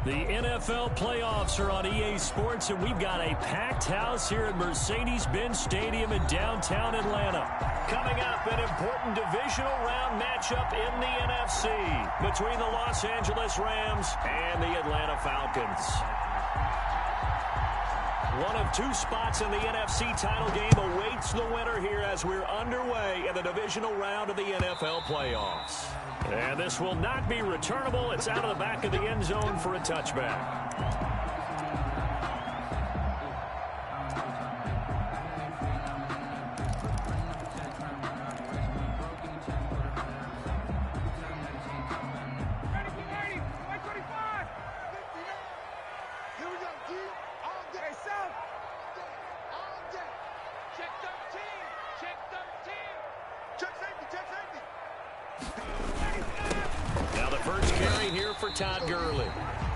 The NFL playoffs are on EA Sports, and we've got a packed house here at Mercedes-Benz Stadium in downtown Atlanta. Coming up, an important divisional round matchup in the NFC between the Los Angeles Rams and the Atlanta Falcons. One of two spots in the NFC title game awaits the winner here as we're underway in the divisional round of the NFL playoffs. And this will not be returnable. It's out of the back of the end zone for a touchback.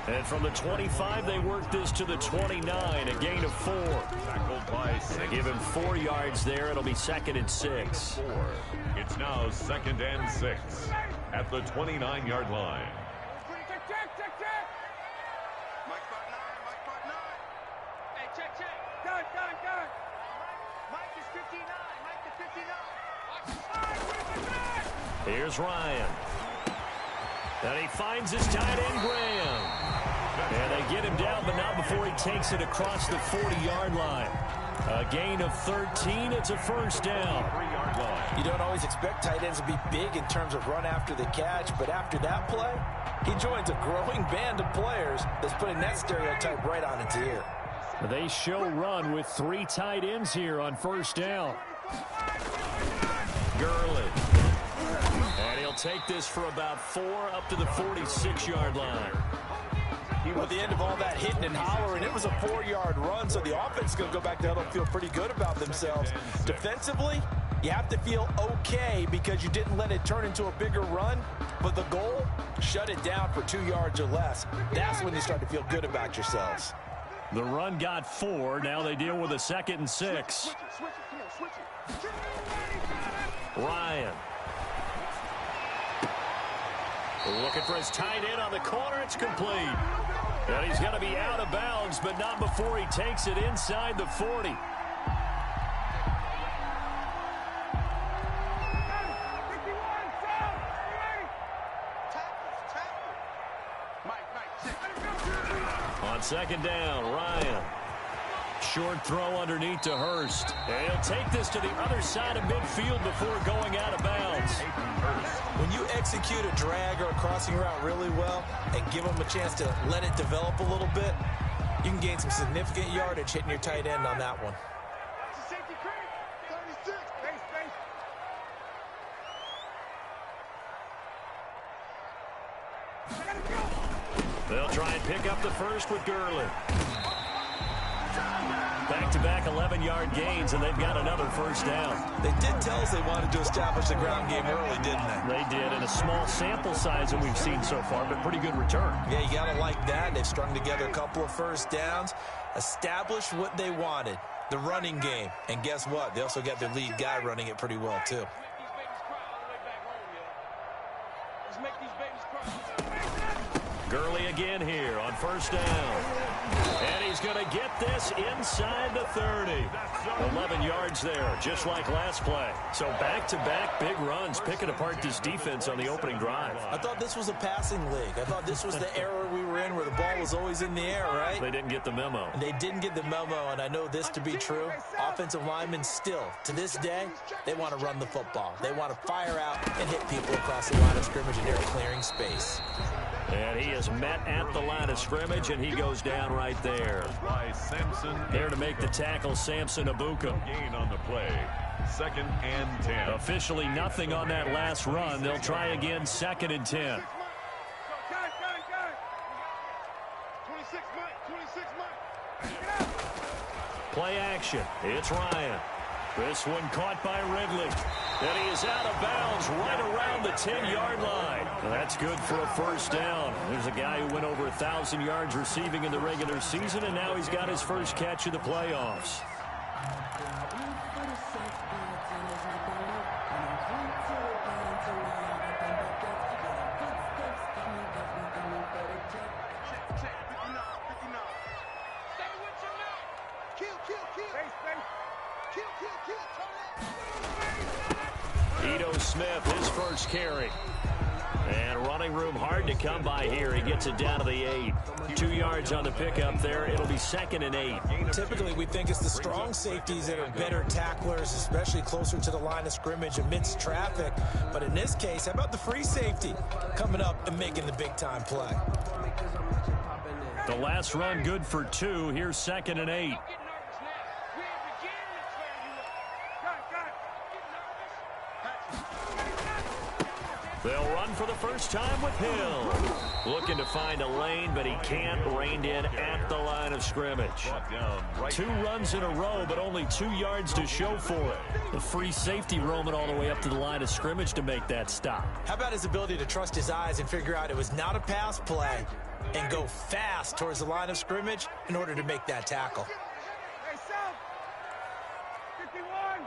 And from the 25, they work this to the 29, a gain of 4. Tackled by 6. They give him 4 yards there. It'll be 2nd and 6. It's now 2nd and 6 at the 29-yard line. Check. Mike part 9. Hey, check. Done. Mike is 59. Here's Ryan. And he finds his tight end, Graham. And they get him down, but not before he takes it across the 40-yard line. A gain of 13. It's a first down. 3-yard line. You don't always expect tight ends to be big in terms of run after the catch, but after that play, he joins a growing band of players that's putting that stereotype right on its ear. They show run with 3 tight ends here on first down. Gurley. And he'll take this for about 4 up to the 46-yard line. At the end of all that hitting and hollering, it was a 4-yard run, so the offense is going to go back there and feel pretty good about themselves. Defensively, you have to feel okay because you didn't let it turn into a bigger run, but the goal, shut it down for 2 yards or less. That's when you start to feel good about yourselves. The run got 4. Now they deal with a 2nd and 6. Ryan. Looking for his tight end on the corner. It's complete. And he's going to be out of bounds, but not before he takes it inside the 40. On 2nd down, Ryan. Short throw underneath to Hurst. And he'll take this to the other side of midfield before going out of bounds. When you execute a drag or a crossing route really well and give them a chance to let it develop a little bit, you can gain some significant yardage hitting your tight end on that one. They'll try and pick up the first with Gurley. Back-to-back 11-yard gains, and they've got another first down. They did tell us they wanted to establish the ground game early, didn't they? They did, in a small sample size that we've seen so far, but pretty good return. Yeah, you got to like that. They've strung together a couple of first downs, established what they wanted, the running game. And guess what? They also got their lead guy running it pretty well, too. Gurley again here on first down. And he's going to get this inside the 30. 11 yards there, just like last play. So back-to-back big runs, picking apart this defense on the opening drive. I thought this was a passing league. I thought this was the era we were in where the ball was always in the air, right? They didn't get the memo. And they didn't get the memo, and I know this to be true. Offensive linemen still, to this day, they want to run the football. They want to fire out and hit people across the line of scrimmage, and they're clearing space. And he is met at the line of scrimmage, and he goes down right there. By Samson. There to make the tackle, Samson Abuka. Gain on the play. 2nd and 10. Officially nothing on that last run. They'll try again, 2nd and 10. Play action. It's Ryan. This one caught by Ridley. And he is out of bounds right around the 10-yard line. That's good for a first down. There's a guy who went over 1,000 yards receiving in the regular season, and now he's got his first catch of the playoffs. Ito Smith, his first carry. And running room hard to come by here. He gets it down to the 8. 2 yards on the pickup there. It'll be 2nd and 8. Typically, we think it's the strong safeties that are better tacklers, especially closer to the line of scrimmage amidst traffic. But in this case, how about the free safety coming up and making the big-time play? The last run good for 2. Here's 2nd and 8. They'll run for the first time with Hill. Looking to find a lane, but he can't. Reined in at the line of scrimmage. 2 runs in a row, but only 2 yards to show for it. The free safety roaming all the way up to the line of scrimmage to make that stop. How about his ability to trust his eyes and figure out it was not a pass play and go fast towards the line of scrimmage in order to make that tackle? Hey, South. 51.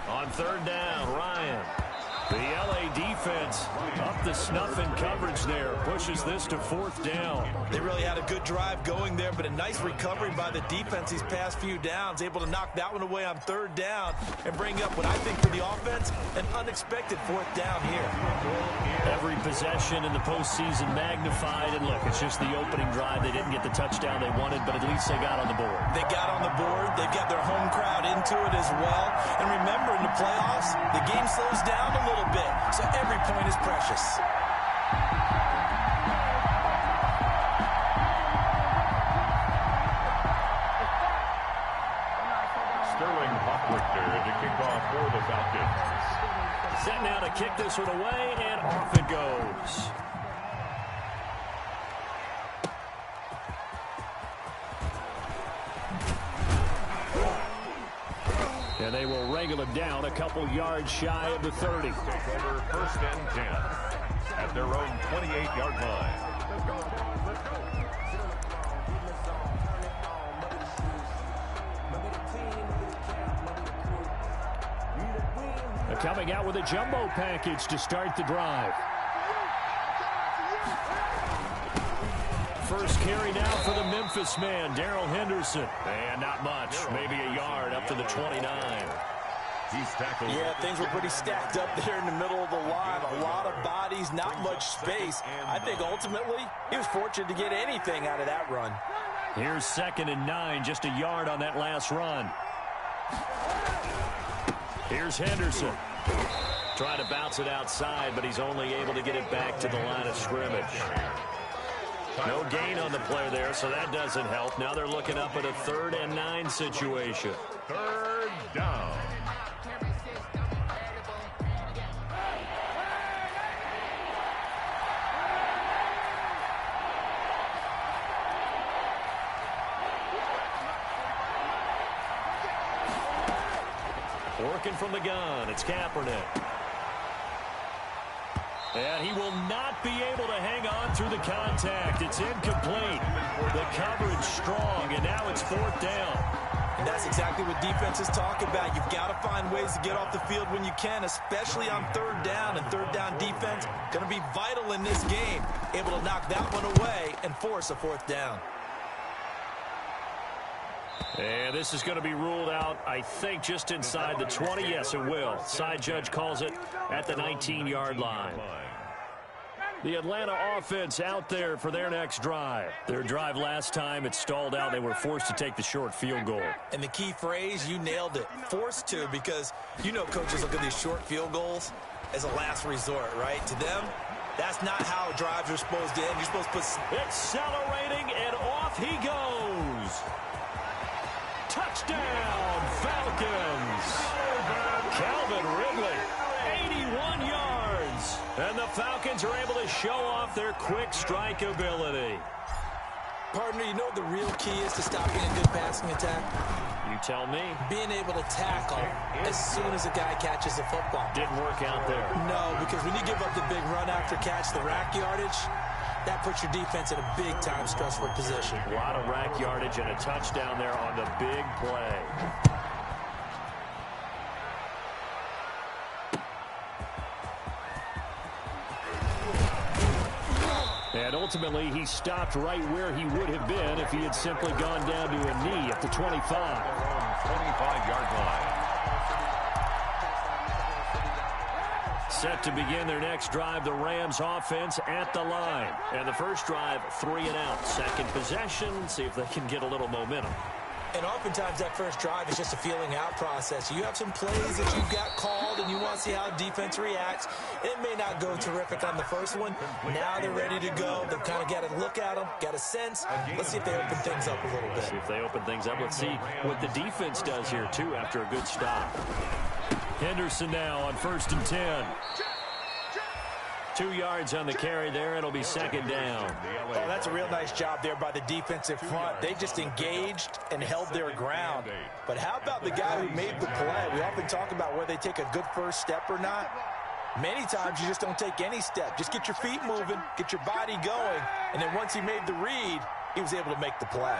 On 3rd down, Ryan. The LA defense up the snuff in coverage there. Pushes this to 4th down. They really had a good drive going there, but a nice recovery by the defense these past few downs. Able to knock that one away on 3rd down and bring up what I think for the offense, an unexpected 4th down here. Every possession in the postseason magnified. And look, it's just the opening drive. They didn't get the touchdown they wanted, but at least they got on the board. They got on the board. They've got their home crowd into it as well. And remember, in the playoffs, the game slows down a little bit, so every point is precious. Sterling Hofrichter to kick off for the Falcons. Set now to kick this one away, and off it goes. And they will wrangle it down a couple yards shy of the 30. Take over 1st and 10 at their own 28-yard line. They're coming out with a jumbo package to start the drive. First carry now for the Memphis man, Darrell Henderson. And not much, maybe a yard up to the 29. He's tackled. Yeah, things were pretty stacked up there in the middle of the line. A lot of bodies, not much space. I think ultimately he was fortunate to get anything out of that run. Here's 2nd and 9, just a yard on that last run. Here's Henderson. Trying to bounce it outside, but he's only able to get it back to the line of scrimmage. No gain on the play there, so that doesn't help. Now they're looking up at a 3rd and 9 situation. 3rd down. Working from the gun, it's Kaepernick. And he will not be able to hang on through the contact. It's incomplete. The coverage strong, and now it's 4th down. And that's exactly what defenses talk about. You've got to find ways to get off the field when you can, especially on 3rd down. And 3rd down defense going to be vital in this game. Able to knock that one away and force a 4th down. And this is going to be ruled out, I think, just inside the 20. Yes, it will. Side judge calls it at the 19-yard line. The Atlanta offense out there for their next drive. Their drive last time, it stalled out. They were forced to take the short field goal. And the key phrase, you nailed it. Forced to, because you know coaches look at these short field goals as a last resort, right? To them, that's not how drives are supposed to end. You're supposed to put... Accelerating, and off he goes. Touchdown, Falcons. Calvin Ridley, 81 yards. And the Falcons are able to show off their quick strike ability. Partner, you know what the real key is to stopping a good passing attack? You tell me. Being able to tackle as soon as a guy catches the football. Didn't work out there. No, because when you give up the big run after catch, the rack yardage, that puts your defense in a big-time stressful position. A lot of rack yardage and a touchdown there on the big play. And ultimately, he stopped right where he would have been if he had simply gone down to a knee at the 25. 25-yard line. Set to begin their next drive, the Rams offense at the line. And the first drive, 3 and out. Second possession, see if they can get a little momentum. And oftentimes that first drive is just a feeling out process. You have some plays that you've got called and you want to see how defense reacts. It may not go terrific on the first one. Now they're ready to go. They've kind of got to look at them, got a sense. Let's see if they open things up a little bit. See if they open things up. Let's see what the defense does here, too, after a good stop. Henderson now on 1st and 10. 2 yards on the carry there. It'll be second down. Oh, that's a real nice job there by the defensive front. They just engaged and held their ground. But how about the guy who made the play? We often talk about whether they take a good first step or not. Many times you just don't take any step. Just get your feet moving, get your body going, and then once he made the read, he was able to make the play.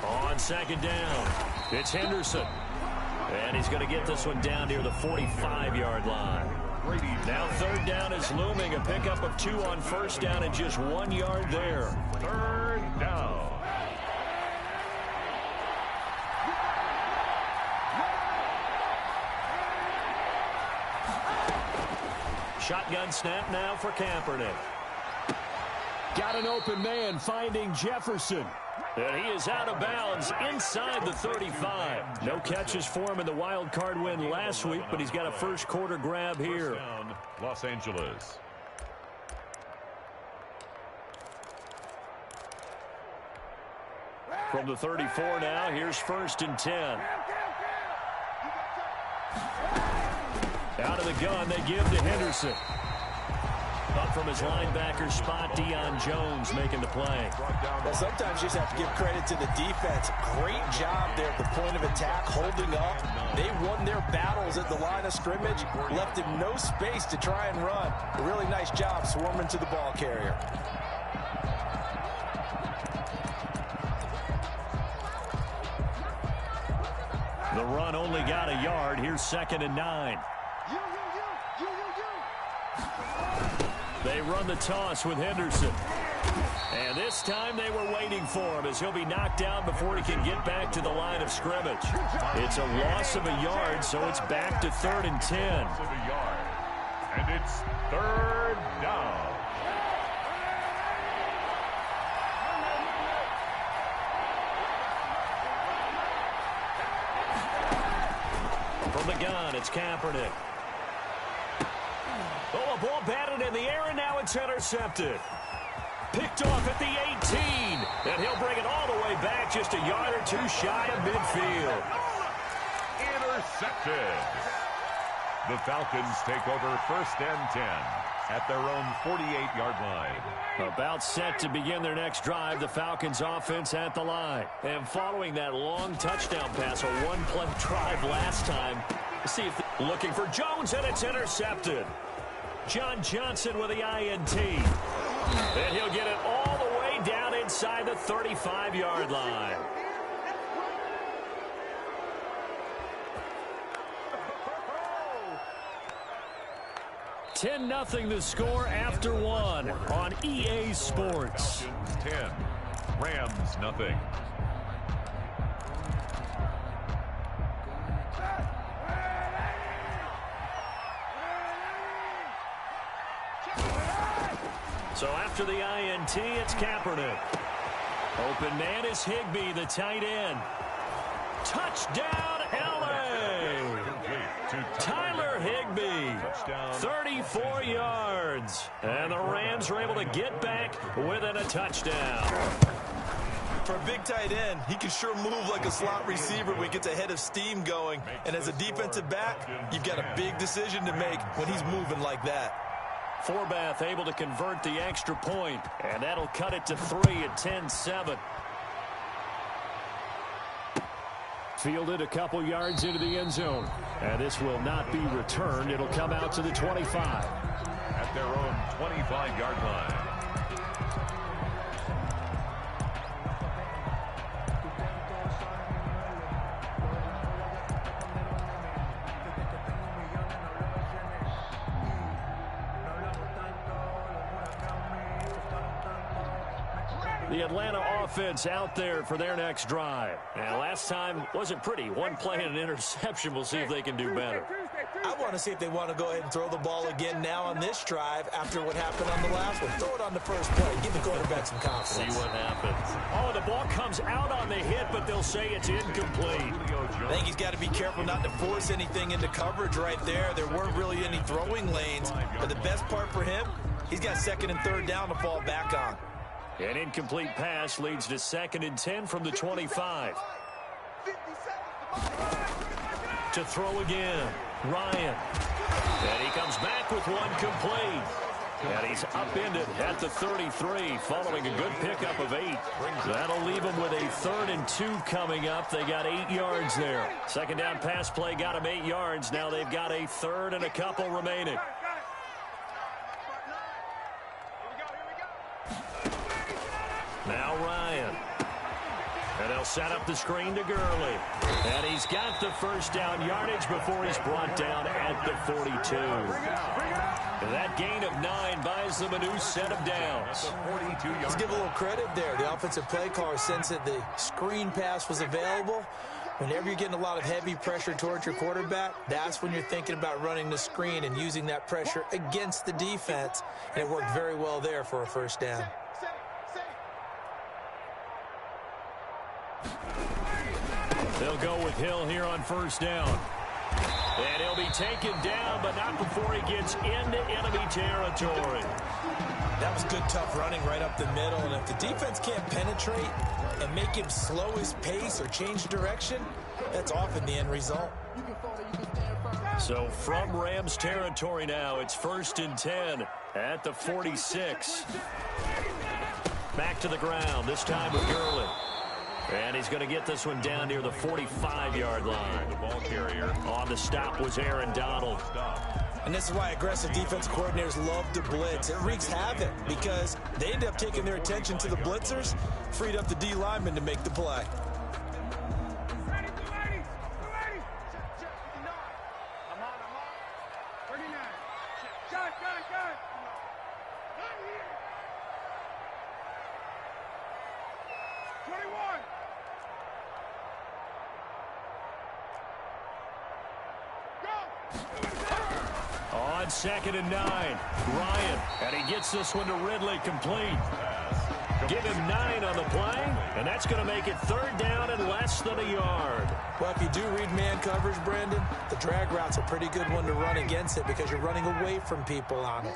On second down, it's Henderson. And he's going to get this one down near the 45-yard line. Now 3rd down is looming. A pickup of 2 on 1st down and just 1 yard there. 3rd down. Shotgun snap now for Kaepernick. Got an open man finding Jefferson. And he is out of bounds inside the 35. No catches for him in the wild card win last week, but he's got a first quarter grab here. Down, Los Angeles. From the 34 now, here's 1st and 10. Out of the gun, they give to Henderson. Up from his linebacker spot, Deion Jones making the play. Well, sometimes you just have to give credit to the defense. Great job there at the point of attack, holding up. They won their battles at the line of scrimmage, left him no space to try and run. A really nice job swarming to the ball carrier. The run only got a yard. Here's 2nd and 9. They run the toss with Henderson. And this time they were waiting for him as he'll be knocked down before he can get back to the line of scrimmage. It's a loss of a yard, so it's back to 3rd and 10. And it's 3rd down. From the gun, it's Kaepernick. Oh, a ball batted in the air, and now it's intercepted. Picked off at the 18, and he'll bring it all the way back just a yard or 2 shy of midfield. Intercepted. The Falcons take over 1st and 10 at their own 48-yard line. About set to begin their next drive, the Falcons offense at the line. And following that long touchdown pass, a one-play drive last time, see if looking for Jones, and it's intercepted. John Johnson with the INT. And he'll get it all the way down inside the 35-yard line. 10-0 the score after 1 on EA Sports. Falcons 10, Rams nothing. So after the INT, it's Kaepernick. Open man is Higbee, the tight end. Touchdown, L.A. Tyler Higbee, 34 yards. And the Rams are able to get back within a touchdown. For a big tight end, he can sure move like a slot receiver when he gets a head of steam going. And as a defensive back, you've got a big decision to make when he's moving like that. Forbath able to convert the extra point, and that'll cut it to 3 at 10-7. Fielded a couple yards into the end zone, and this will not be returned. It'll come out to the 25. At their own 25-yard line. The Atlanta offense out there for their next drive. And last time wasn't pretty. One play and an interception. We'll see if they can do better. I want to see if they want to go ahead and throw the ball again now on this drive after what happened on the last one. Throw it on the first play. Give the quarterback some confidence. See what happens. Oh, the ball comes out on the hit, but they'll say it's incomplete. I think he's got to be careful not to force anything into coverage right there. There weren't really any throwing lanes. But the best part for him, he's got second and third down to fall back on. An incomplete pass leads to 2nd and 10 from the 25. To throw again, Ryan. And he comes back with one complete. And he's upended at the 33 following a good pickup of 8. That'll leave him with a 3rd and 2 coming up. They got 8 yards there. Second down pass play got him 8 yards. Now they've got a 3rd and a couple remaining. Now Ryan. And they'll set up the screen to Gurley. And he's got the first down yardage before he's brought down at the 42. That gain of 9 buys them a new set of downs. Let's give a little credit there. The offensive play caller sensed that the screen pass was available. Whenever you're getting a lot of heavy pressure towards your quarterback, that's when you're thinking about running the screen and using that pressure against the defense. And it worked very well there for a first down. They'll go with Hill here on first down. And he'll be taken down, but not before he gets into enemy territory. That was good, tough running right up the middle. And if the defense can't penetrate and make him slow his pace or change direction, that's often the end result. So from Rams territory now, it's 1st and 10 at the 46. Back to the ground, this time with Gurley. And he's going to get this one down near the 45-yard line. The ball carrier. On the stop was Aaron Donald. And this is why aggressive defense coordinators love to blitz. It wreaks havoc because they end up taking their attention to the blitzers, freed up the D lineman to make the play. On 2nd and 9, Ryan, and he gets this one to Ridley complete. Give him 9 on the play, and that's going to make it 3rd down and less than a yard. Well, if you do read man coverage, Brandon, the drag route's a pretty good one to run against it because you're running away from people on it.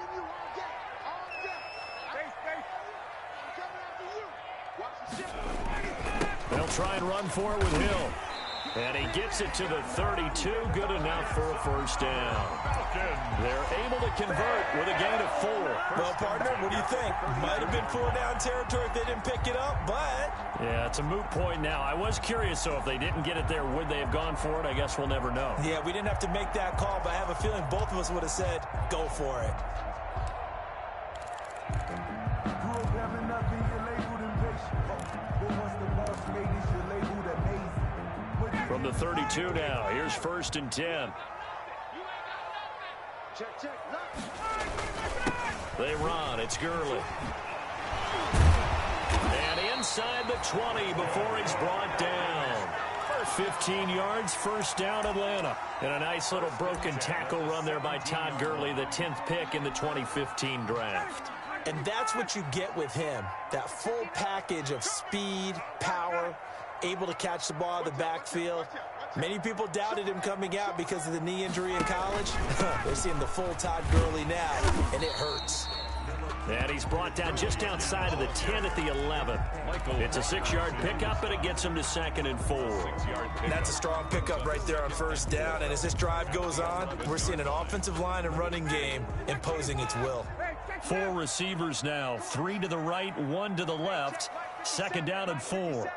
They'll try and run for it with Hill. And he gets it to the 32, good enough for a first down. They're able to convert with a gain of 4. Well, partner, what do you think? Might have been 4-down territory if they didn't pick it up, but... Yeah, it's a moot point now. I was curious, so if they didn't get it there, would they have gone for it? I guess we'll never know. Yeah, we didn't have to make that call, but I have a feeling both of us would have said, go for it. From the 32 now, here's 1st and 10. They run, it's Gurley. And inside the 20 before he's brought down. 15 yards, first down Atlanta. And a nice little broken tackle run there by Todd Gurley, the 10th pick in the 2015 draft. And that's what you get with him, that full package of speed, power, able to catch the ball out of the backfield. Many people doubted him coming out because of the knee injury in college. They're seeing the full Todd Gurley now, and it hurts. And he's brought down just outside of the 10 at the 11. It's a 6-yard pickup, and it gets him to 2nd and 4. And that's a strong pickup right there on first down. And as this drive goes on, we're seeing an offensive line and running game imposing its will. 4 receivers now, 3 to the right, 1 to the left. 2nd down and 4.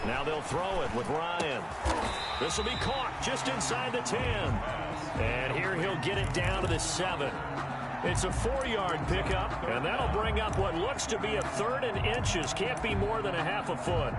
Now they'll throw it with Ryan. This will be caught just inside the 10. And here he'll get it down to the 7. It's a 4-yard pickup, and that'll bring up what looks to be a 3rd and inches. Can't be more than a half a foot.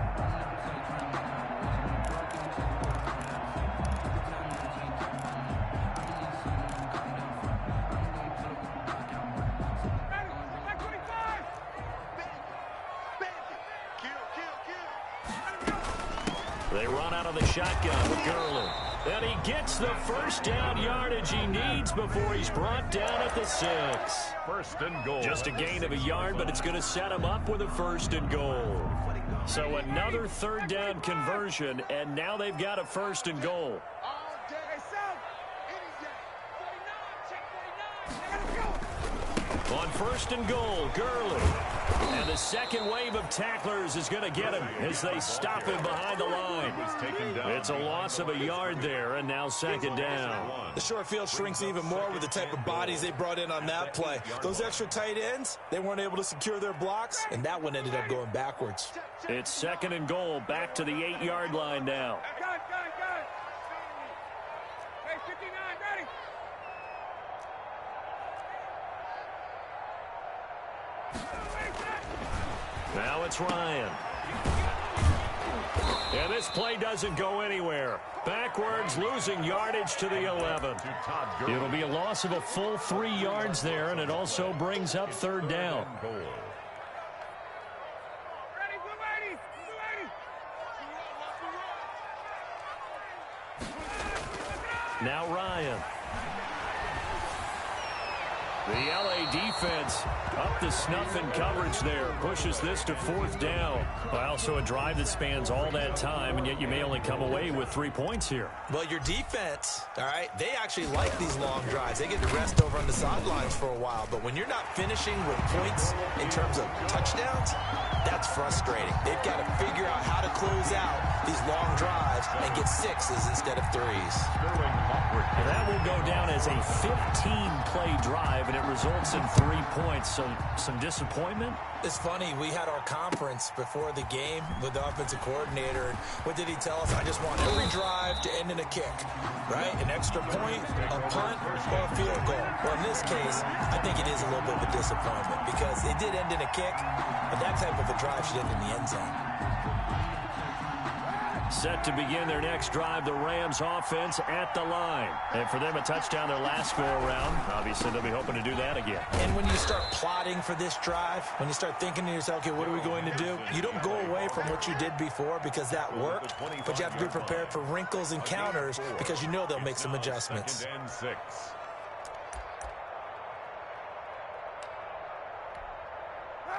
They run out of the shotgun with Gurley. And he gets the first down yardage he needs before he's brought down at the 6. First and goal. Just a gain of a yard, but it's going to set him up with a first and goal. So another third down conversion, and now they've got a first and goal. On first and goal, Gurley. And the second wave of tacklers is going to get him as they stop him behind the line. It's a loss of a yard there, and now second down. The short field shrinks even more with the type of bodies they brought in on that play. Those extra tight ends, they weren't able to secure their blocks, and that one ended up going backwards. It's second and goal, back to the 8-yard line now. Hey, 59, ready. Now it's Ryan. And this play doesn't go anywhere. Backwards, losing yardage to the 11. It'll be a loss of a full 3 yards there, and it also brings up third down. Ready, blue 80, blue 80. Now Ryan. The LA defense up to snuff in coverage there. Pushes this to fourth down. Well, so a drive that spans all that time, and yet you may only come away with 3 points here. Well, your defense, all right, they actually like these long drives. They get to rest over on the sidelines for a while. But when you're not finishing with points in terms of touchdowns, that's frustrating. They've got to figure out how to close out these long drives and get 6s instead of 3s. And that will go down as a 15-play drive, and it results in 3 points. So some disappointment. It's funny, we had our conference before the game with the offensive coordinator, and what did he tell us? I just want every drive to end in a kick, right? An extra point, a punt, or a field goal. Well, in this case, I think it is a little bit of a disappointment because it did end in a kick, but that type of a drive should end in the end zone. Set to begin their next drive, the Rams offense at the line. And for them, a touchdown their last go-around. Obviously, they'll be hoping to do that again. And when you start plotting for this drive, when you start thinking to yourself, okay, what are we going to do? You don't go away from what you did before because that worked, but you have to be prepared for wrinkles and counters because you know they'll make some adjustments.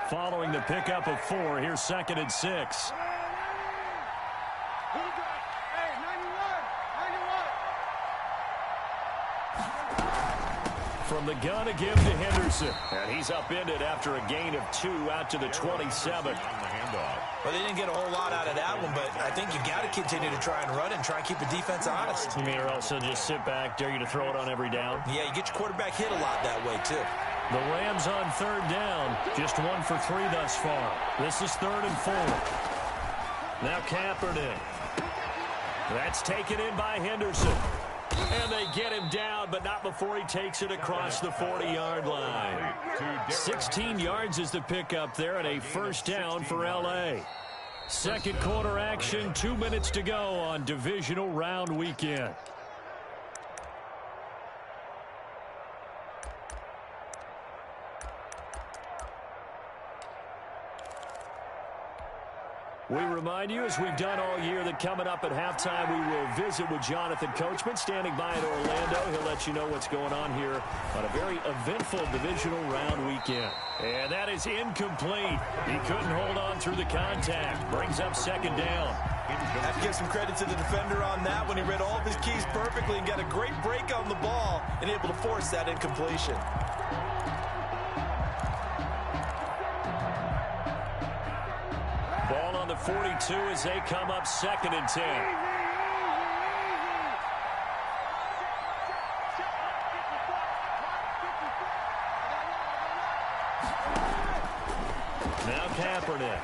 Following the pickup of 4, here's second and 6. From the gun again to Henderson. And he's upended after a gain of 2 out to the 27. Well, they didn't get a whole lot out of that one, but I think you got to continue to try and run and try and keep the defense honest. You mean, or else they'll just sit back, dare you to throw it on every down? Yeah, you get your quarterback hit a lot that way, too. The Rams on third down, just 1 for 3 thus far. This is 3rd and 4. Now Kaepernick. That's taken in by Henderson. And they get him down, but not before he takes it across the 40-yard line. 16 yards is the pickup there and a first down for L.A. Second quarter action, 2 minutes to go on Divisional Round Weekend. We remind you, as we've done all year, that coming up at halftime, we will visit with Jonathan Coachman, standing by in Orlando. He'll let you know what's going on here on a very eventful divisional round weekend. And that is incomplete. He couldn't hold on through the contact. Brings up second down. Have to give some credit to the defender on that when he read all of his keys perfectly and got a great break on the ball and able to force that incompletion. Ball on the 42 as they come up second and 10. Now Kaepernick.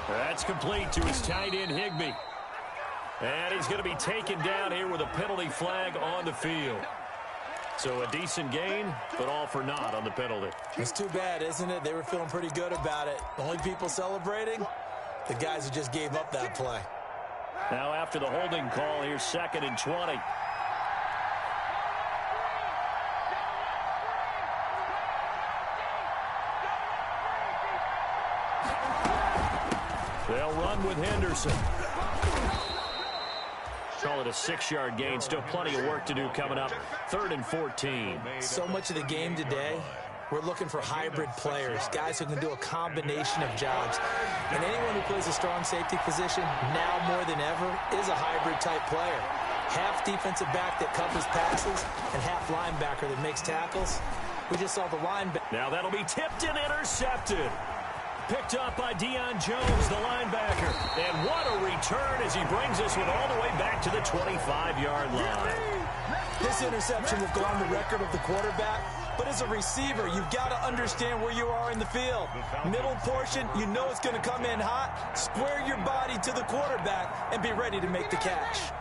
That's complete to his tight end, Higbee. And he's going to be taken down here with a penalty flag on the field. So a decent gain, but all for naught on the penalty. It's too bad, isn't it? They were feeling pretty good about it. The only people celebrating, the guys who just gave up that play. Now after the holding call, here's second and 20. They'll run with Henderson. Call it a 6-yard gain. Still plenty of work to do coming up. 3rd and 14. So much of the game today, we're looking for hybrid players, guys who can do a combination of jobs. And anyone who plays a strong safety position, now more than ever, is a hybrid-type player. Half defensive back that covers passes and half linebacker that makes tackles. We just saw the linebacker. Now that'll be tipped and intercepted. Picked up by Deion Jones, the linebacker. And what a return as he brings this one all the way back to the 25-yard line. This interception will go on the record of the quarterback, but as a receiver, you've got to understand where you are in the field. Middle portion, you know it's going to come in hot. Square your body to the quarterback and be ready to make the catch.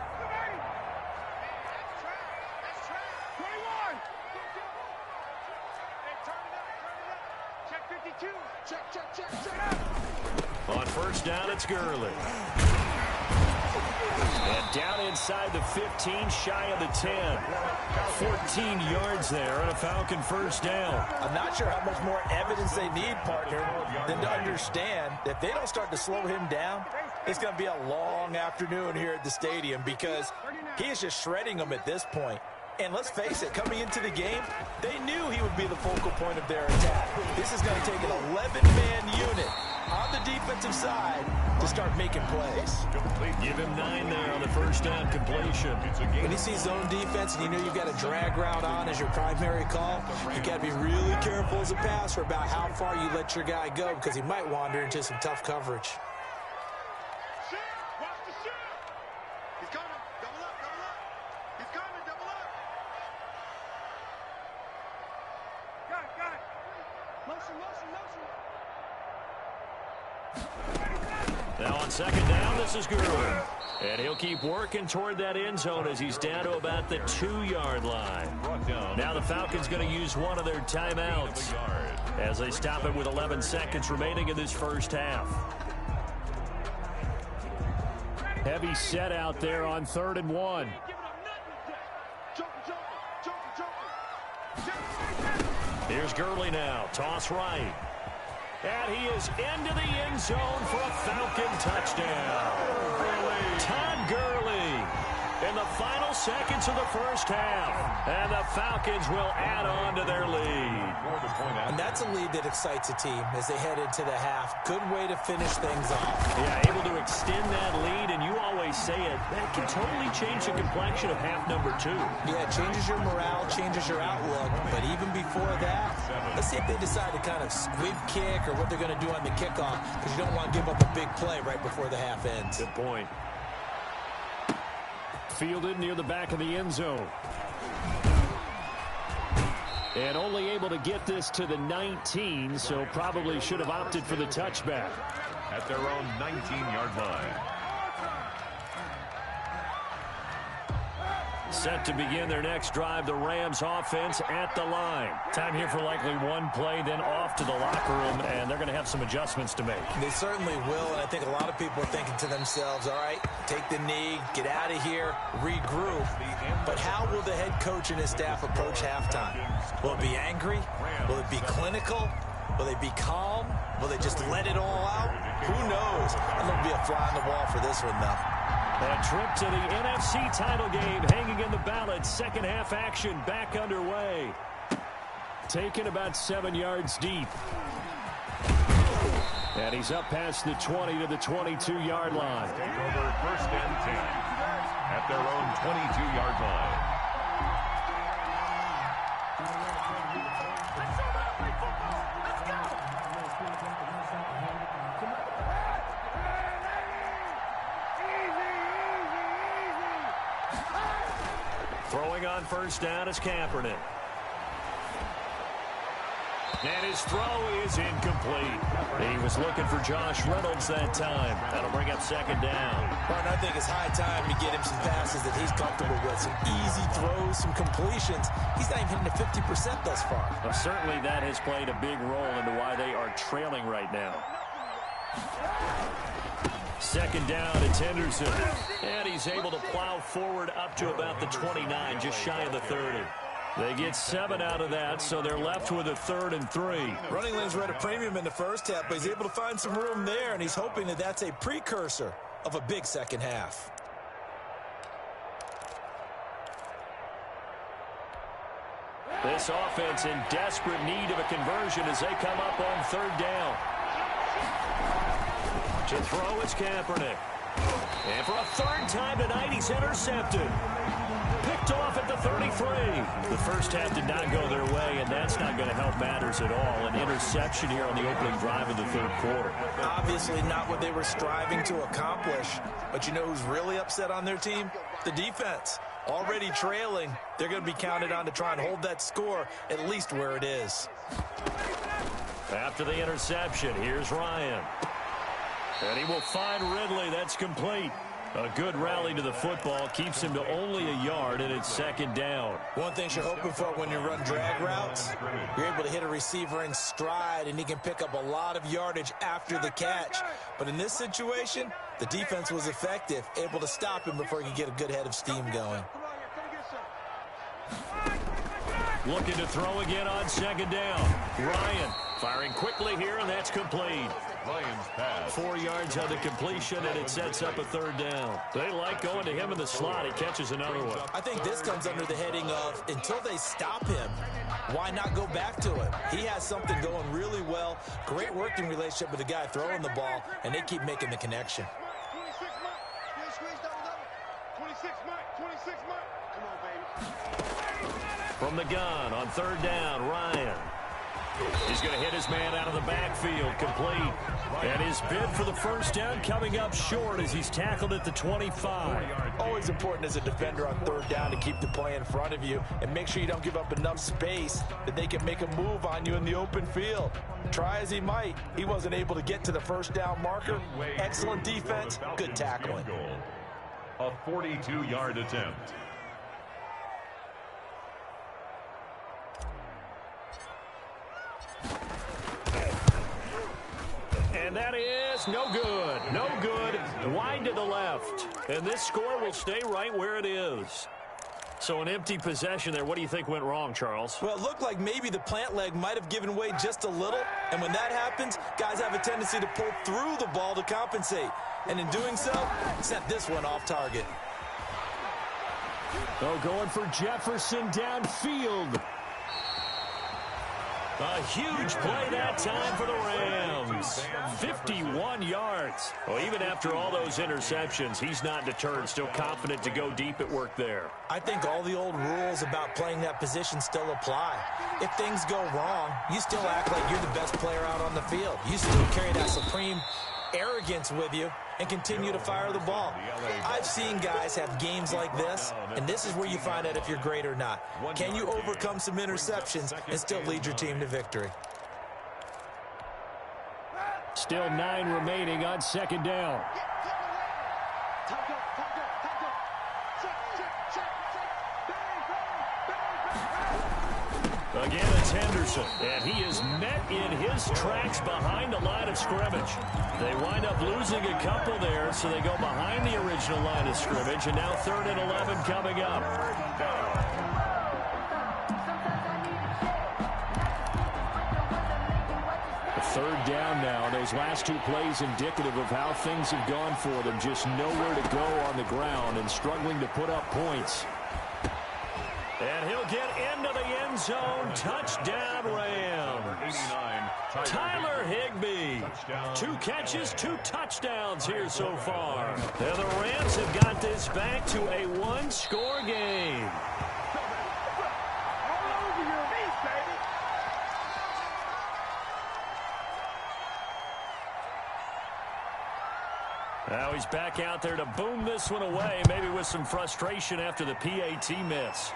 On first down, it's Gurley. And down inside the 15, shy of the 10. 14 yards there on a Falcon first down. I'm not sure how much more evidence they need, partner, than to understand that if they don't start to slow him down, it's going to be a long afternoon here at the stadium because he is just shredding them at this point. And let's face it, coming into the game, they knew he would be the focal point of their attack. This is going to take an 11-man unit on the defensive side to start making plays. Give him 9 there on the first down completion. When you see zone defense and you know you've got a drag route on as your primary call, you got to be really careful as a passer about how far you let your guy go because he might wander into some tough coverage. Now on second down, this is Gurley. And he'll keep working toward that end zone as he's down to about the 2-yard line. Now the Falcons going to use one of their timeouts as they stop it with 11 seconds remaining in this first half. Heavy set out there on 3rd and 1. Here's Gurley now. Toss right. And he is into the end zone for a Falcon touchdown. Todd Gurley in the final seconds of the first half. And the Falcons will add on to their lead. And that's a lead that excites a team as they head into the half. Good way to finish things off. Yeah, able to extend that lead, and you always say it, that can totally change the complexion of half number 2. Yeah, it changes your morale, changes your outlook. But even before that, let's see if they decide to kind of squib kick or what they're going to do on the kickoff because you don't want to give up a big play right before the half ends. Good point. Fielded near the back of the end zone. And only able to get this to the 19, so probably should have opted for the touchback. At their own 19-yard line. Set to begin their next drive, the Rams offense at the line. Time here for likely one play, then off to the locker room, and they're going to have some adjustments to make. They certainly will, and I think a lot of people are thinking to themselves, all right, take the knee, get out of here, regroup. But how will the head coach and his staff approach halftime? Will it be angry? Will it be clinical? Will they be calm? Will they just let it all out? Who knows? I'm going to be a fly on the wall for this one, though. A trip to the NFC title game hanging in the balance. Second half action back underway. Taken about 7 yards deep. And he's up past the 20 to the 22-yard line. Take over first and 10 at their own 22-yard line. Throwing on first down is Kaepernick. And his throw is incomplete. He was looking for Josh Reynolds that time. That'll bring up second down. But I think it's high time to get him some passes that he's comfortable with. Some easy throws, some completions. He's not even hitting the 50% thus far. Well, certainly that has played a big role into why they are trailing right now. Second down, it's Henderson. And he's able to plow forward up to about the 29, just shy of the 30. They get 7 out of that, so they're left with a 3rd and 3. Running lanes were at a premium in the first half, but he's able to find some room there, and he's hoping that that's a precursor of a big second half. This offense in desperate need of a conversion as they come up on 3rd down. To throw is Kaepernick. And for a 3rd time tonight, he's intercepted. Picked off at the 33. The first half did not go their way, and that's not going to help matters at all. An interception here on the opening drive of the 3rd quarter. Obviously not what they were striving to accomplish. But you know who's really upset on their team? The defense. Already trailing, they're going to be counted on to try and hold that score at least where it is. After the interception, here's Ryan. And he will find Ridley. That's complete. A good rally to the football. Keeps him to only a yard, and it's 2nd down. One thing you're hoping for when you run drag routes, you're able to hit a receiver in stride, and he can pick up a lot of yardage after the catch. But in this situation, the defense was effective, able to stop him before he could get a good head of steam going. Looking to throw again on 2nd down. Ryan firing quickly here, and that's complete. Ryan's pass. 4 yards on the completion, and it sets up a 3rd down. They like going to him in the slot. He catches another one. I think this comes under the heading of, until they stop him, why not go back to him? He has something going really well. Great working relationship with the guy throwing the ball, and they keep making the connection. 26 Mike. Come on, baby. From the gun on 3rd down, Ryan. He's going to hit his man out of the backfield, complete. And his bid for the 1st down coming up short as he's tackled at the 25. Always important as a defender on 3rd down to keep the play in front of you and make sure you don't give up enough space that they can make a move on you in the open field. Try as he might, he wasn't able to get to the 1st down marker. Excellent defense, good tackling. A 42-yard attempt. And that is no good. No good. Wide to the left. And this score will stay right where it is. So an empty possession there. What do you think went wrong, Charles? Well, it looked like maybe the plant leg might have given way just a little. And when that happens, guys have a tendency to pull through the ball to compensate. And in doing so, sent this one off target. Oh, going for Jefferson downfield. A huge play that time for the Rams. 51 yards. Well, even after all those interceptions, he's not deterred. Still confident to go deep at work there. I think all the old rules about playing that position still apply. If things go wrong, you still act like you're the best player out on the field. You still carry that supreme arrogance with you and continue to fire the ball. I've seen guys have games like this, and this is where you find out if you're great or not. Can you overcome some interceptions and still lead your team to victory? Still 9 remaining on 2nd down. Again, it's Henderson, and he is met in his tracks behind the line of scrimmage. They wind up losing a couple there, so they go behind the original line of scrimmage, and now 3rd and 11 coming up. A 3rd down now. Those last 2 plays indicative of how things have gone for them. Just nowhere to go on the ground and struggling to put up points. And he'll get into the end zone. Touchdown, Rams. Tyler Higbee. 2 catches, 2 touchdowns here so far. And the Rams have got this back to a 1-score game. All over your knees, baby. Now he's back out there to boom this one away, maybe with some frustration after the PAT miss.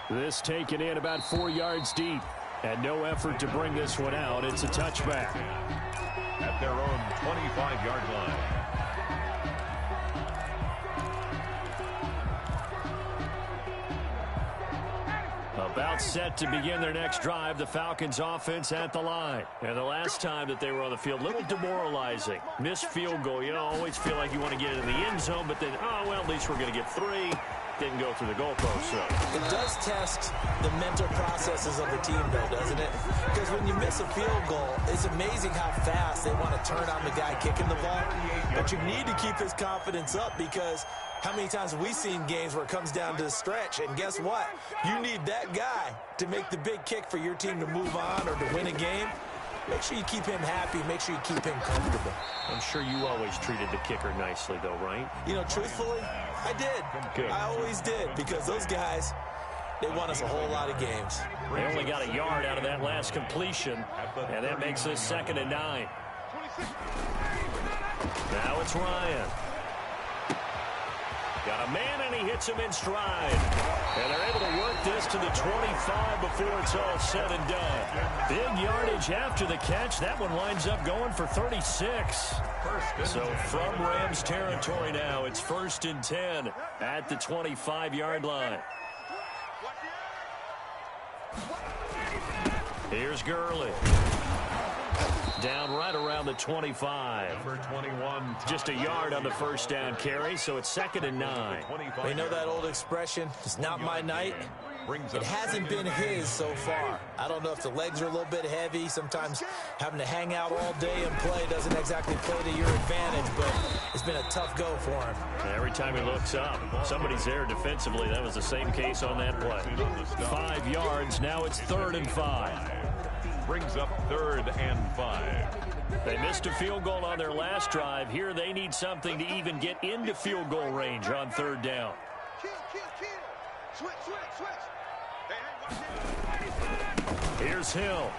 This taken in about 4 yards deep. And no effort to bring this one out. It's a touchback. At their own 25-yard line. About set to begin their next drive. The Falcons offense at the line. And the last time that they were on the field, a little demoralizing. Missed field goal. You know, always feel like you want to get into the end zone, but then, oh, well, at least we're going to get 3. didn't go through the goalpost. So it does test the mental processes of the team, though, doesn't it? Because when you miss a field goal, it's amazing how fast they want to turn on the guy kicking the ball. But you need to keep his confidence up, because how many times have we seen games where it comes down to the stretch? And guess what? You need that guy to make the big kick for your team to move on or to win a game. Make sure you keep him happy. Make sure you keep him comfortable. I'm sure you always treated the kicker nicely, though, right? You know, truthfully, I did. Good. I always did, because those guys, they won us a whole lot of games. They only got a yard out of that last completion, and that makes this 2nd and 9. Now it's Ryan. Got a man, and he hits him in stride. And they're able to work this to the 25 before it's all said and done. Big yardage after the catch. That one winds up going for 36. So from Rams territory now, it's 1st and 10 at the 25-yard line. Here's Gurley. Down right around the 25. Number 21. Just a yard on the first down carry, so it's 2nd and 9. You know that old expression, it's not my night? It hasn't been his so far. I don't know if the legs are a little bit heavy. Sometimes having to hang out all day and play doesn't exactly play to your advantage, but it's been a tough go for him. Every time he looks up, somebody's there defensively. That was the same case on that play. 5 yards, now it's 3rd and 5. Brings up 3rd and 5. They missed a field goal on their last drive. Here they need something to even get into field goal range on 3rd down. Here's Hill.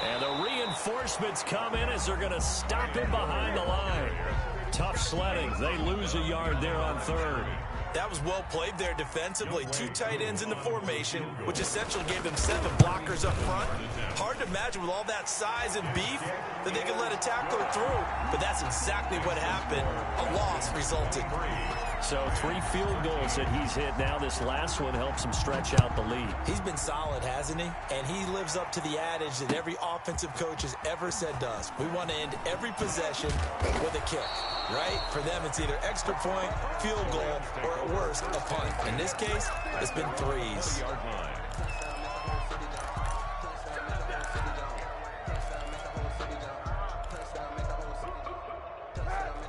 And the reinforcements come in as they're going to stop him behind the line. Tough sledding. They lose a yard there on 3rd. That was well played there defensively. 2 tight ends in the formation, which essentially gave them 7 blockers up front. Hard to imagine with all that size and beef that they could let a tackler through. But that's exactly what happened. A loss resulted. So 3 field goals that he's hit now. This last one helps him stretch out the lead. He's been solid, hasn't he? And he lives up to the adage that every offensive coach has ever said to us. We want to end every possession with a kick, right? For them, it's either extra point, field goal, or at worst, a punt. In this case, it's been 3s.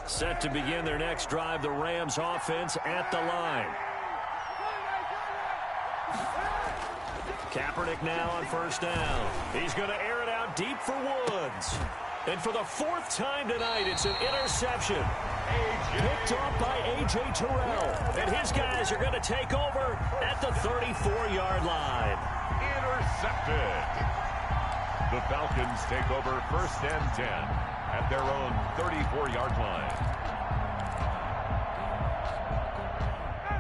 Set to begin their next drive, the Rams offense at the line. Kaepernick now on 1st down. He's going to air it out deep for Woods. And for the 4th time tonight, it's an interception. Picked off by A.J. Terrell. And his guys are going to take over at the 34-yard line. Intercepted. The Falcons take over 1st and 10 at their own 34-yard line.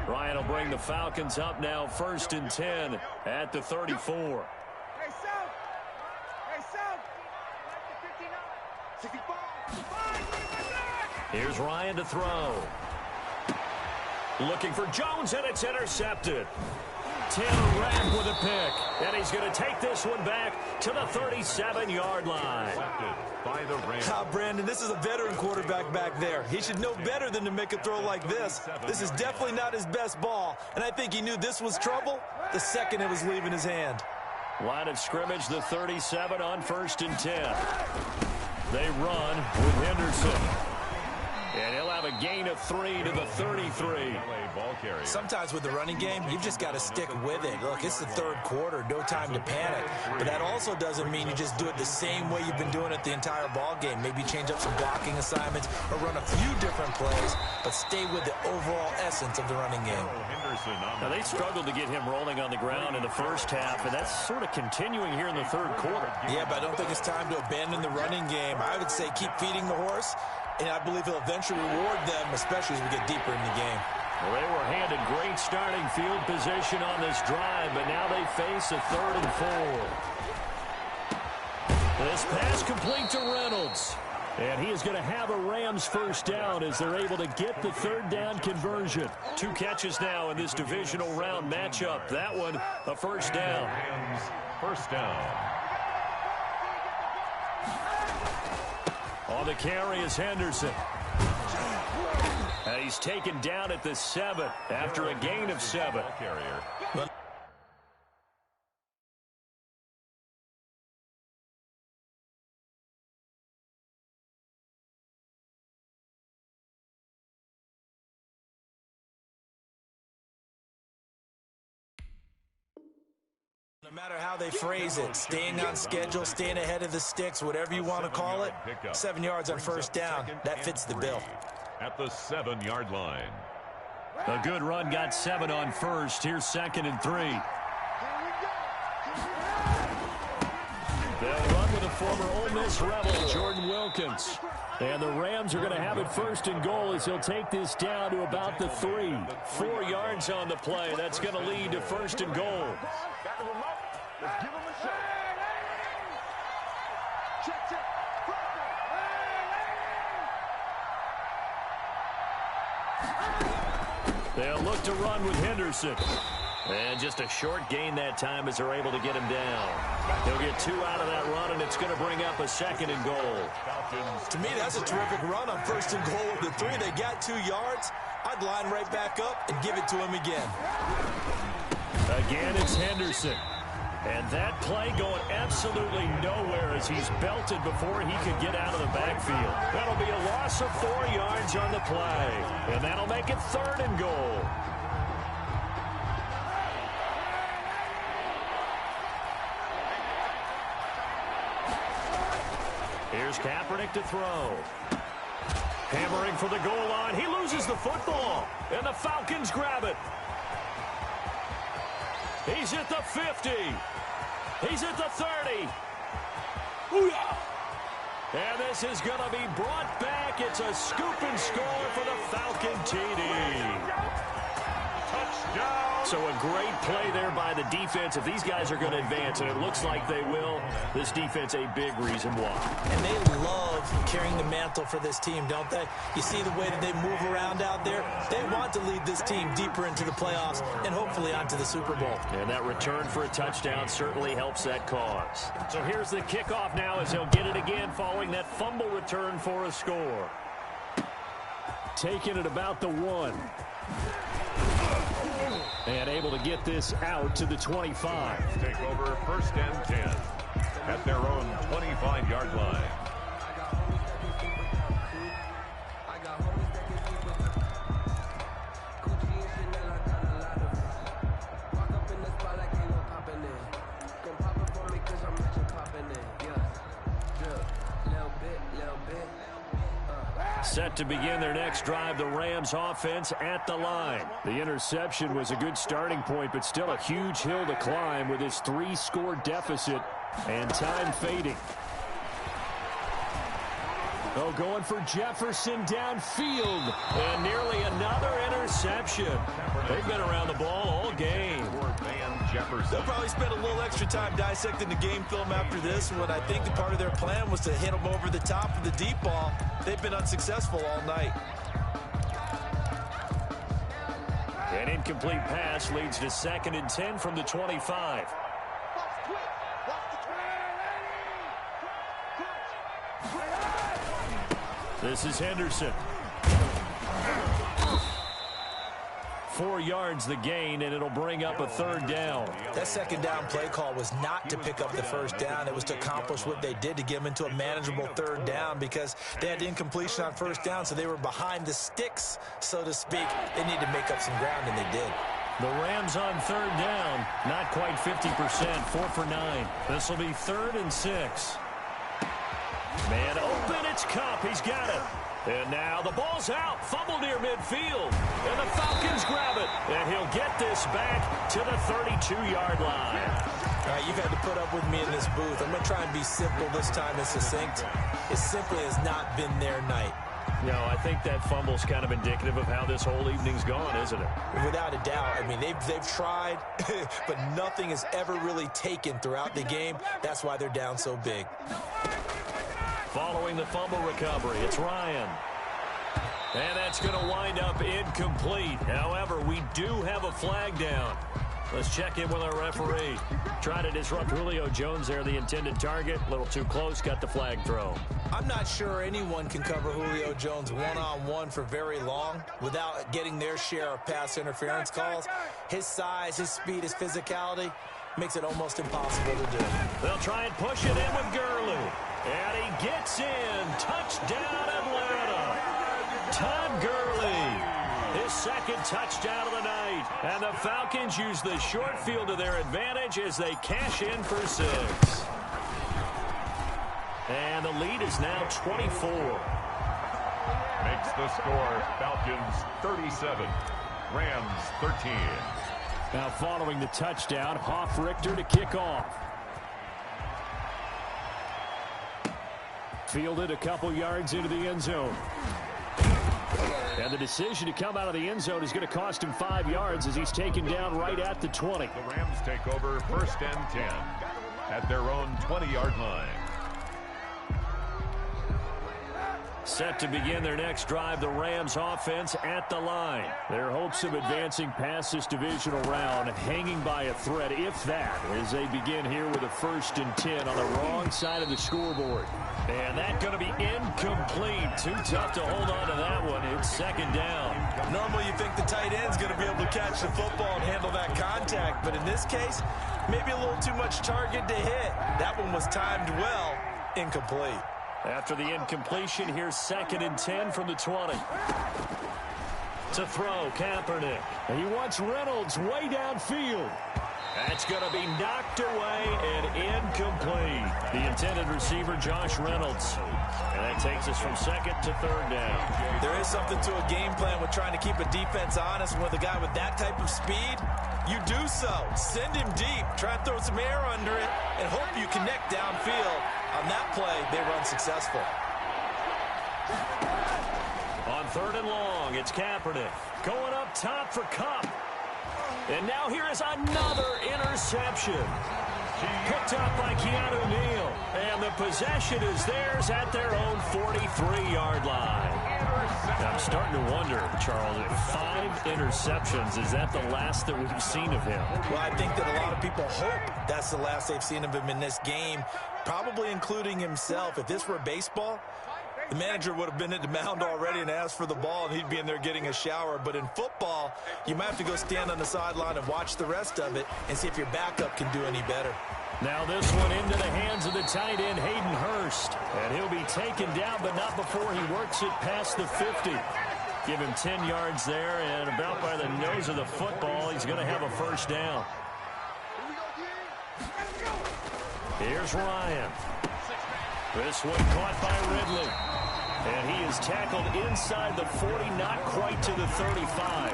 Ryan will bring the Falcons up now 1st and 10 at the 34. Hey, South. Hey, South. 65. Here's Ryan to throw. Looking for Jones, and it's intercepted. Taylor Rapp with a pick, and he's going to take this one back to the 37-yard line. By the Rams. Brandon, this is a veteran quarterback back there. He should know better than to make a throw like this. This is definitely not his best ball, and I think he knew this was trouble the second it was leaving his hand. Line of scrimmage, the 37 on 1st and 10. They run with Henderson. And he'll have a gain of 3 to the 33. Sometimes with the running game, you've just got to stick with it. Look, it's the 3rd quarter, no time to panic. But that also doesn't mean you just do it the same way you've been doing it the entire ball game. Maybe change up some blocking assignments or run a few different plays, but stay with the overall essence of the running game. Now, they struggled to get him rolling on the ground in the 1st half, and that's sort of continuing here in the 3rd quarter. Yeah, but I don't think it's time to abandon the running game. I would say keep feeding the horse, and I believe he'll eventually reward them, especially as we get deeper in the game. Well, they were handed great starting field position on this drive, but now they face a 3rd and 4. This pass complete to Reynolds. And he is going to have a Rams 1st down as they're able to get the 3rd down conversion. 2 catches now in this divisional round matchup. That one, a 1st down. Rams 1st down. On the carry is Henderson. And he's taken down at the 7 after a gain of 7. Carrier. No matter how they phrase it, staying on schedule, staying ahead of the sticks, whatever you want to call it, 7 yards on first down, that fits the bill. At the 7-yard line. A good run got 7 on first. Here's 2nd and 3. They'll run with a former Ole Miss Rebel, Jordan Wilkins. And the Rams are going to have it 1st and goal as he'll take this down to about the 3. 4 yards on the play. That's going to lead to 1st and goal. Let's give him a shot. Check. They'll look to run with Henderson. And just a short gain that time as they're able to get him down. They'll get 2 out of that run, and it's going to bring up a 2nd and goal. To me, that's a terrific run on 1st and goal with the 3. They got 2 yards. I'd line right back up and give it to him again. Again, it's Henderson. And that play going absolutely nowhere as he's belted before he could get out of the backfield. That'll be a loss of 4 yards on the play. And that'll make it 3rd and goal. Here's Kaepernick to throw. Hammering for the goal line. He loses the football. And the Falcons grab it. He's at the 50. He's at the 30. Booyah! And this is going to be brought back. It's a scoop and score for the Falcon TD. Touchdown. So a great play there by the defense. If these guys are going to advance, and it looks like they will, this defense a big reason why. And they love carrying the mantle for this team, don't they? You see the way that they move around out there? They want to lead this team deeper into the playoffs and hopefully onto the Super Bowl. And that return for a touchdown certainly helps that cause. So here's the kickoff now as they'll get it again following that fumble return for a score. Taking it about the 1. And able to get this out to the 25. Take over 1st and 10 at their own 25-yard line. Set to begin their next drive, the Rams offense at the line. The interception was a good starting point, but still a huge hill to climb with his 3-score deficit and time fading. Oh, going for Jefferson downfield, and nearly another interception. They've been around the ball all game. They'll probably spend a little extra time dissecting the game film after this one. I think the part of their plan was to hit them over the top of the deep ball. They've been unsuccessful all night. An incomplete pass leads to 2nd and 10 from the 25. This is Henderson. 4 yards the gain, and it'll bring up a 3rd down. That 2nd down play call was not to pick up the 1st down. It was to accomplish what they did to get them into a manageable 3rd down because they had incompletion on 1st down, so they were behind the sticks, so to speak. They needed to make up some ground, and they did. The Rams on 3rd down, not quite 50%, 4 for 9. This will be 3rd and 6. Man open, it's Cup. He's got it. And now the ball's out. Fumble near midfield. And the Falcons grab it. And he'll get this back to the 32-yard line. All right, you've had to put up with me in this booth. I'm going to try and be simple this time and succinct. It simply has not been their night. No, I think that fumble's kind of indicative of how this whole evening's gone, isn't it? Without a doubt. I mean, they've tried, but nothing is ever really taken throughout the game. That's why they're down so big. Following the fumble recovery, it's Ryan. And that's going to wind up incomplete. However, we do have a flag down. Let's check in with our referee. Trying to disrupt Julio Jones there, the intended target. A little too close, got the flag thrown. I'm not sure anyone can cover Julio Jones one-on-one for very long without getting their share of pass interference calls. His size, his speed, his physicality makes it almost impossible to do. They'll try and push it in with Gurley. And he gets in. Touchdown, Atlanta. Todd Gurley, his second touchdown of the night. And the Falcons use the short field to their advantage as they cash in for 6. And the lead is now 24. Makes the score Falcons 37, Rams 13. Now following the touchdown, Hoff-Richter to kick off. Fielded a couple yards into the end zone. And the decision to come out of the end zone is going to cost him 5 yards as he's taken down right at the 20. The Rams take over 1st and 10 at their own 20-yard line. Set to begin their next drive, the Rams offense at the line. Their hopes of advancing past this divisional round hanging by a thread, if that, as they begin here with a 1st and 10 on the wrong side of the scoreboard. And that's going to be incomplete. Too tough to hold on to that one. It's 2nd down. Normally you think the tight end's going to be able to catch the football and handle that contact, but in this case, maybe a little too much target to hit. That one was timed well, incomplete. After the incompletion, here's 2nd and 10 from the 20. To throw, Kaepernick. And he wants Reynolds way downfield. That's going to be knocked away and incomplete. The intended receiver, Josh Reynolds. And that takes us from 2nd to 3rd down. There is something to a game plan with trying to keep a defense honest. And with a guy with that type of speed, you do so. Send him deep. Try and throw some air under it and hope you connect downfield. On that play, they run successful. On 3rd and long, it's Kaepernick. Going up top for Kupp. And now here is another interception. Picked up by Keanu Neal. And the possession is theirs at their own 43-yard line. I'm starting to wonder, Charles, if 5 interceptions, is that the last that we've seen of him? Well, I think that a lot of people hope that's the last they've seen of him in this game, probably including himself. If this were baseball, the manager would have been at the mound already and asked for the ball, and he'd be in there getting a shower. But in football, you might have to go stand on the sideline and watch the rest of it and see if your backup can do any better. Now this one into the hands of the tight end, Hayden Hurst. And he'll be taken down, but not before he works it past the 50. Give him 10 yards there, and about by the nose of the football, he's going to have a 1st down. Here's Ryan. This one caught by Ridley. And he is tackled inside the 40, not quite to the 35.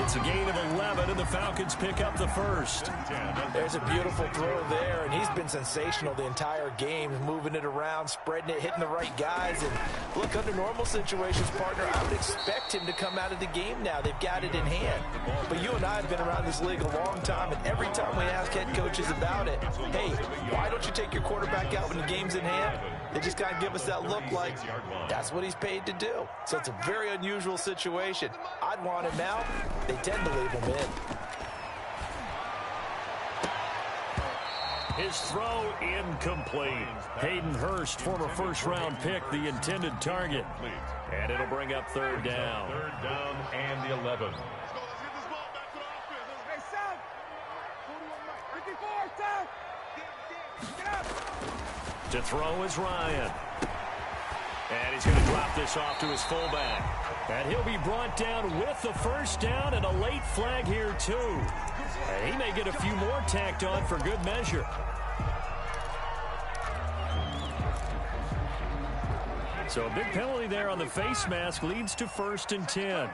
It's a gain of 11, and the Falcons pick up the 1st. There's a beautiful throw there, and he's been sensational the entire game, moving it around, spreading it, hitting the right guys. And look, under normal situations, partner, I would expect him to come out of the game now. They've got it in hand. But you and I have been around this league a long time, and every time we ask head coaches about it, hey, why don't you take your quarterback out when the game's in hand? They just kind of give us that look like that's what he's paid to do. So it's a very unusual situation. I'd want him out. They tend to leave him in. His throw incomplete. Hayden Hurst, former 1st-round pick, the intended target. And it'll bring up 3rd down. 3rd down and 11. To throw is Ryan. And he's going to drop this off to his fullback. And he'll be brought down with the 1st down and a late flag here, too. And he may get a few more tacked on for good measure. So a big penalty there on the face mask leads to 1st and 10.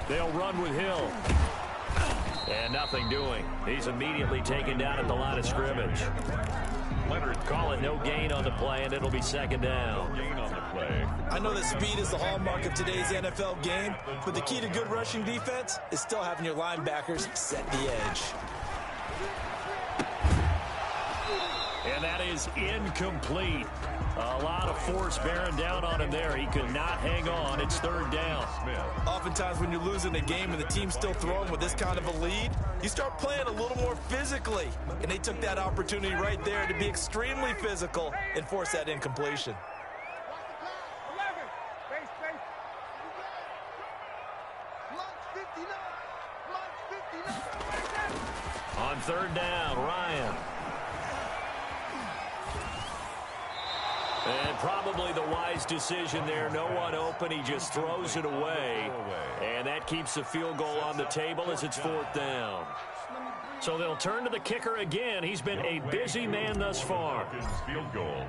They'll run with Hill. And nothing doing. He's immediately taken down at the line of scrimmage. Leonard call it no gain on the play, and it'll be 2nd down. No gain on the play. I know that speed is the hallmark of today's NFL game, but the key to good rushing defense is still having your linebackers set the edge. And that is incomplete. A lot of force bearing down on him there. He could not hang on. It's third down. Oftentimes when you're losing a game and the team's still throwing with this kind of a lead, you start playing a little more physically. And they took that opportunity right there to be extremely physical and force that incompletion. On third down, Ryan. And probably the wise decision there. No one open. He just throws it away. And that keeps the field goal on the table as it's fourth down. So they'll turn to the kicker again. He's been a busy man thus far. Field goal.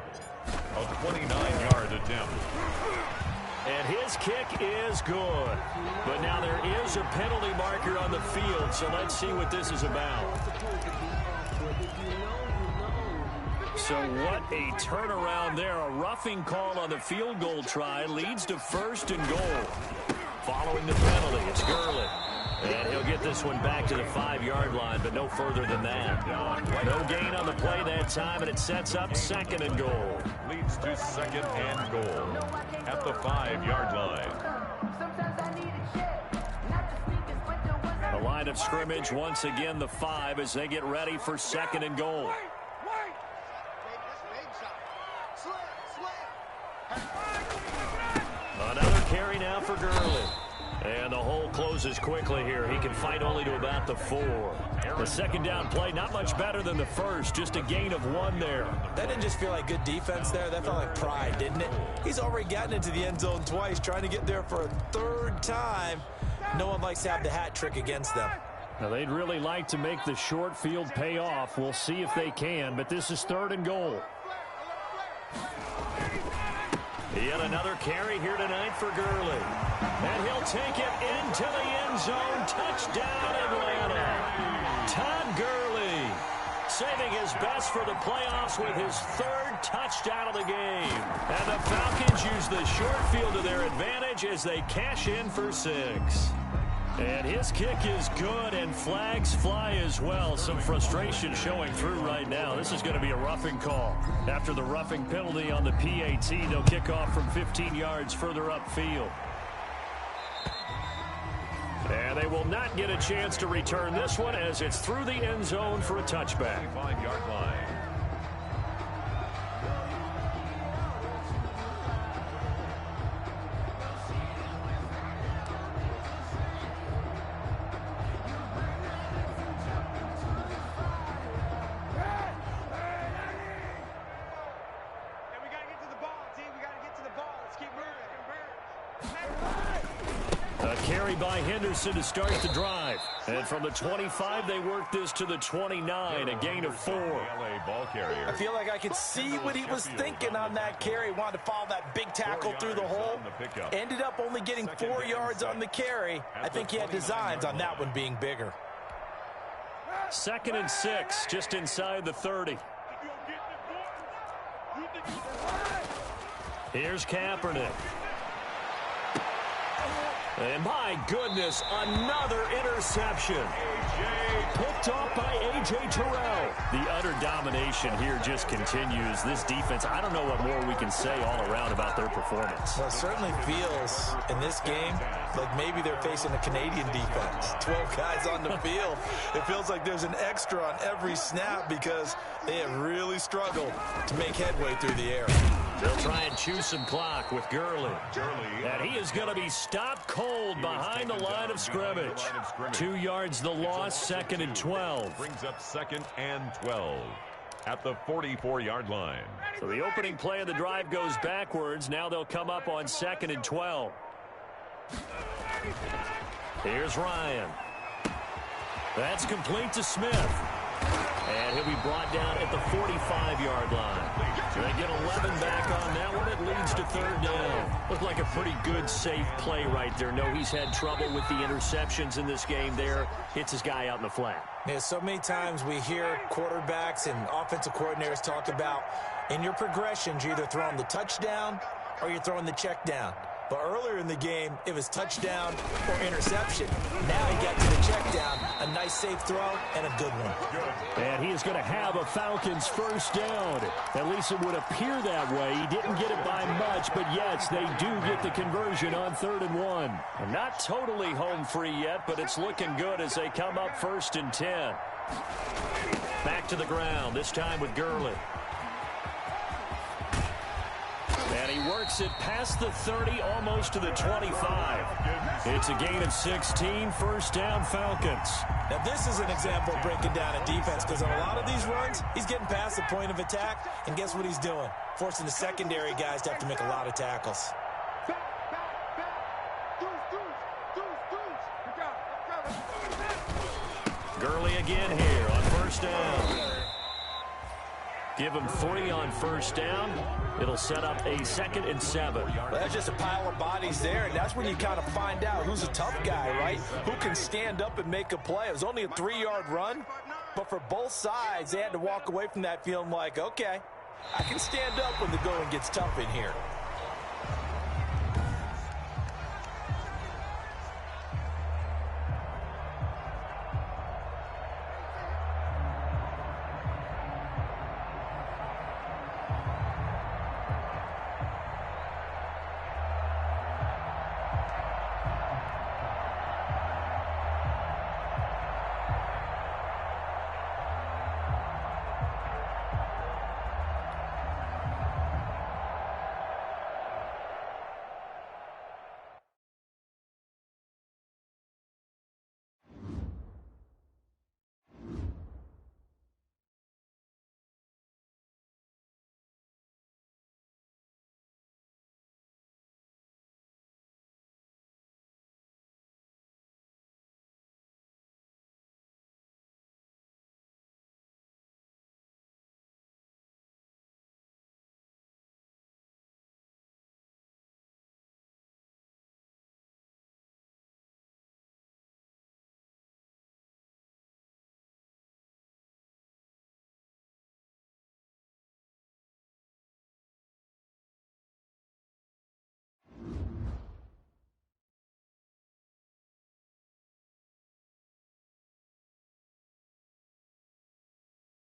A 29-yard attempt. And his kick is good. But now there is a penalty marker on the field, so let's see what this is about. So what a turnaround there. A roughing call on the field goal try leads to first and goal. Following the penalty, it's Gurley. And he'll get this one back to the 5-yard line, but no further than that. No gain on the play that time, and it sets up second and goal. Leads to second and goal at the 5-yard line. The line of scrimmage, once again, the 5 as they get ready for second and goal. Another carry now for Gurley. And the hole closes quickly here. He can fight only to about the 4. The second down play, not much better than the first. Just a gain of 1 there. That didn't just feel like good defense there. That felt like pride, didn't it? He's already gotten into the end zone twice, trying to get there for a third time. No one likes to have the hat trick against them. Now, they'd really like to make the short field pay off. We'll see if they can, but this is third and goal. Yet another carry here tonight for Gurley. And he'll take it into the end zone. Touchdown, Atlanta. Todd Gurley saving his best for the playoffs with his 3rd touchdown of the game. And the Falcons use the short field to their advantage as they cash in for 6. And his kick is good, and flags fly as well. Some frustration showing through right now. This is going to be a roughing call. After the roughing penalty on the PAT, they'll kick off from 15 yards further upfield. And they will not get a chance to return this one as it's through the end zone for a touchback. 5-yard line. By Henderson to start the drive. And from the 25, they work this to the 29, a gain of 4. Ball carrier. I feel like I could see what he was thinking on that carry. Wanted to follow that big tackle through the hole. Ended up only getting 4 yards on the carry. I think he had designs on that one being bigger. 2nd and 6, just inside the 30. Here's Kaepernick. And my goodness, another interception. Picked off by A.J. Terrell. The utter domination here just continues. This defense, I don't know what more we can say all around about their performance. Well, it certainly feels in this game like maybe they're facing a Canadian defense. 12 guys on the field. It feels like there's an extra on every snap because they have really struggled to make headway through the air. They'll try and chew some clock with Gurley. And he is going to be stopped cold behind the line of scrimmage. 2 yards the loss, 2nd and 12. Brings up 2nd and 12 at the 44-yard line. So the opening play of the drive goes backwards. Now they'll come up on 2nd and 12. Here's Ryan. That's complete to Smith. And he'll be brought down at the 45-yard line. So they get 11 back on that one. It leads to 3rd down. Looked like a pretty good, safe play right there. No, he's had trouble with the interceptions in this game there. Hits his guy out in the flat. Yeah, so many times we hear quarterbacks and offensive coordinators talk about in your progressions, you're either throwing the touchdown or you're throwing the check down. But earlier in the game, it was touchdown or interception. Now he got to the check down. A nice safe throw and a good one. And he is going to have a Falcons first down. At least it would appear that way. He didn't get it by much, but yes, they do get the conversion on 3rd and 1. And not totally home free yet, but it's looking good as they come up 1st and 10. Back to the ground, this time with Gurley. And he works it past the 30, almost to the 25. It's a gain of 16, first down Falcons. Now this is an example of breaking down a defense, because on a lot of these runs, he's getting past the point of attack, and guess what he's doing? Forcing the secondary guys to have to make a lot of tackles. Gurley again here on first down. Give him 3 on first down. It'll set up a 2nd and 7. Well, that's just a pile of bodies there, and that's when you kind of find out who's a tough guy, right? Who can stand up and make a play. It was only a 3-yard run, but for both sides, they had to walk away from that feeling like, okay, I can stand up when the going gets tough in here.